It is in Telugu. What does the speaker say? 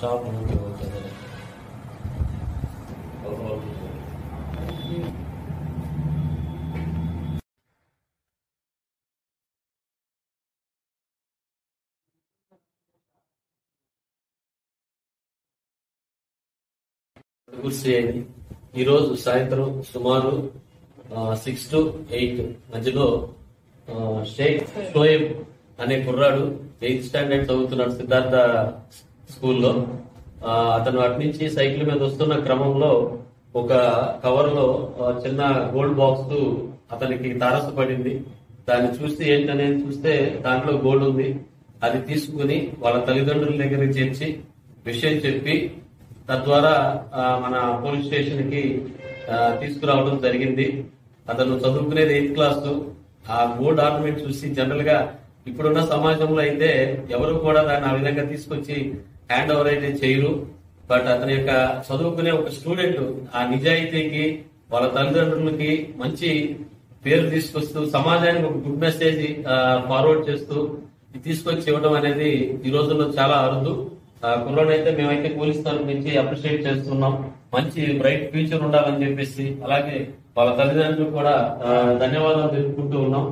షాప్ నుంచి పూర్తి చేయండి. ఈ రోజు సాయంత్రం సుమారు 6 to 8 మధ్యలో షేక్ షోయబ్ అనే కుర్రాడు 8th స్టాండర్డ్ చదువుతున్నాడు సిద్ధార్థ స్కూల్లో. అతను అటు నుంచి సైకిల్ మీద వస్తున్న క్రమంలో ఒక కవర్ లో చిన్న గోల్డ్ బాక్స్ అతనికి తారసపడింది. దాన్ని చూస్తే ఏంటనేది చూస్తే దాంట్లో గోల్డ్ ఉంది. అది తీసుకుని వాళ్ళ తల్లిదండ్రుల దగ్గరికి చేర్చి విషయం చెప్పి తద్వారా మన పోలీస్ స్టేషన్ కి తీసుకురావడం జరిగింది. అతను చదువుకునేది 8th క్లాస్. ఆ గోల్డ్ ఆర్నమెంట్ చూసి జనరల్ గా ఇప్పుడున్న సమాజంలో అయితే ఎవరు కూడా దాన్ని ఆ విధంగా తీసుకొచ్చి హ్యాండ్ ఓవర్ అయితే చేయరు. బట్ అతని యొక్క చదువుకునే ఒక స్టూడెంట్ ఆ నిజాయితీకి వాళ్ళ తల్లిదండ్రులకి మంచి పేరు తీసుకొస్తూ సమాజానికి ఒక గుడ్ మెసేజ్ ఫార్వర్డ్ చేస్తూ తీసుకొచ్చి ఇవ్వడం అనేది ఈ రోజుల్లో చాలా అరుదు. కుర్రోనైతే మేమైతే పోలీస్ తరఫు నుంచి అప్రిషియేట్ చేస్తున్నాం. మంచి బ్రైట్ ఫ్యూచర్ ఉండాలని చెప్పేసి అలాగే వాళ్ళ తల్లిదండ్రులు కూడా ధన్యవాదాలు తెలుపుకుంటూ ఉన్నాం.